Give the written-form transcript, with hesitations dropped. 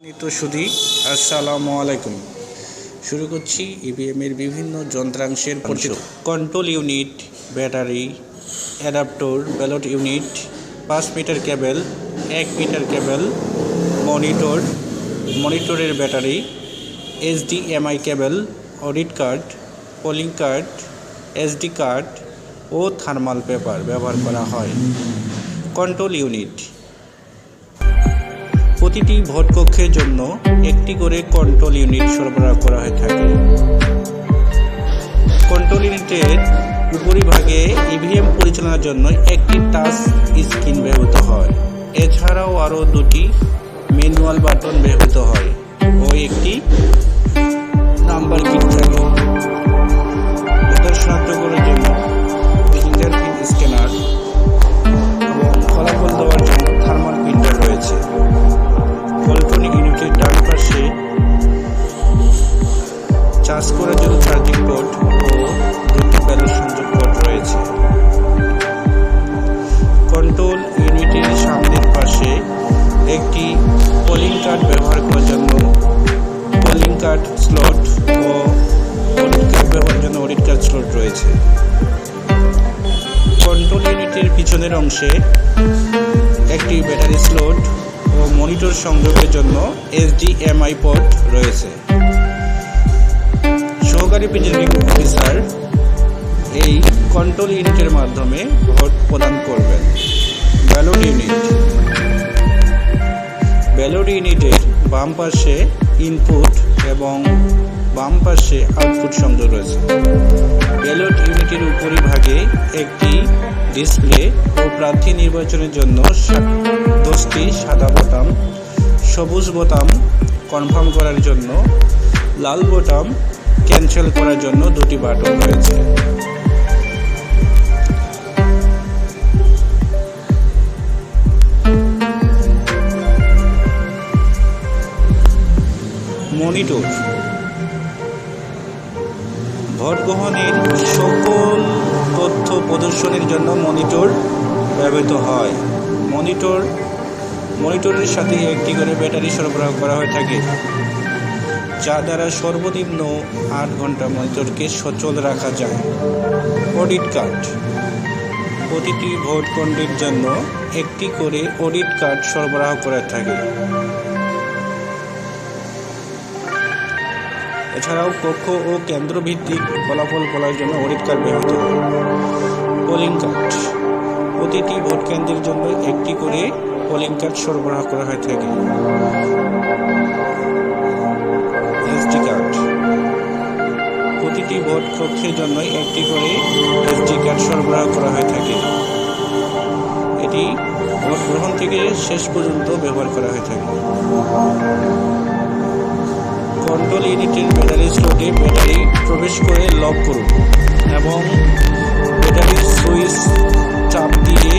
সুধী আসসালামু আলাইকুম। শুরু করছি ইভিএম এর বিভিন্ন যন্ত্রাংশের পরিচিতি। Control unit, battery, adaptor, ballot unit, 5 metre cable, 1 metre cable, মনিটরের battery, HDMI cable, audit card, polling card, SD card ও থার্মাল পেপার ব্যবহার করা হয়। কন্ট্রোল ইউনিট প্রতিটি ভোট কক্ষের জন্য একটি করে কন্ট্রোল ইউনিট সরবরাহ করা হয়ে থাকে। কন্ট্রোল ইউনিটের উপরিভাগে ইভিএম পরিচালনার জন্য একটি টাচ স্ক্রিন ব্যবহৃত হয়। এছাড়াও আরও দুটি ম্যানুয়াল বাটন ব্যবহৃত হয় ও একটি নাম্বার কিট থাকে। ভোটার শনাক্ত করার জন্য ফিঙ্গারপ্রিন্ট স্ক্যানার এবং ফলাফল দেওয়ার জন্য থার্মাল প্রিন্টার রয়েছে। কন্ট্রোল ইউনিটের ডান পাশে চার্জ করার জন্য চার্জিং পোর্ট ও দুটি ব্যালট সংযোগ পোর্ট রয়েছে। কন্ট্রোল ইউনিটের সামনের পাশে একটি পোলিং কার্ড ব্যবহার করার জন্য পোলিং কার্ড স্লট ও অডিট কার্ড ব্যবহারের জন্য অডিট কার্ড স্লট রয়েছে। কন্ট্রোল ইউনিটের পিছনের অংশে একটি ব্যাটারি স্লট ও মনিটর সংযোগের জন্য HDMI পোর্ট রয়েছে। সহকারী প্রিজাইডিং অফিসার এই কন্ট্রোল ইউনিটের মাধ্যমে ভোট প্রদান করবেন। ব্যালট ইউনিটের বাম পাশে ইনপুট এবং বাম পাশে আউটপুট সংযোগ রয়েছে। ব্যালট ইউনিটের উপরিভাগে একটি ডিসপ্লে ও প্রার্থী নির্বাচনের জন্য 10টি সাদা বোতাম, সবুজ বোতাম কনফার্ম করার জন্য, লাল বোতাম ক্যান্সেল করার জন্য 2টি বাটন রয়েছে। মনিটর ভোট গ্রহণের সকল তথ্য প্রদর্শনের জন্য মনিটর ব্যবহৃত হয়। মনিটরের সাথে একটি করে ব্যাটারি সরবরাহ করা হয়ে থাকে, যা দ্বারা সর্বনিম্ন 8 ঘন্টা মনিটরকে সচল রাখা যায়। অডিট কার্ড প্রতিটি ভোট কেন্দ্রের জন্য একটি করে অডিট কার্ড সরবরাহ করা থাকে। এছাড়াও কক্ষ ও কেন্দ্র ভিত্তিক ফলাফল বলার জন্য অডিট কার্ড ব্যবহৃত হয়। পোলিং কার্ড প্রতিটি ভোট কেন্দ্রের জন্য একটি করে পোলিং কার্ড সরবরাহ করা হয়ে থাকে। SD কার্ড প্রতিটি ভোট কক্ষের জন্য একটি করে SD কার্ড সরবরাহ করা হয়ে থাকে। এটি ভোট গ্রহণ থেকে শেষ পর্যন্ত ব্যবহার করা হয়ে থাকে। কন্ট্রোল ইউনিটের ব্যাটারি স্লটে ব্যাটারি প্রবেশ করে লক করুন এবং ব্যাটারির সুইচ চাপ দিয়ে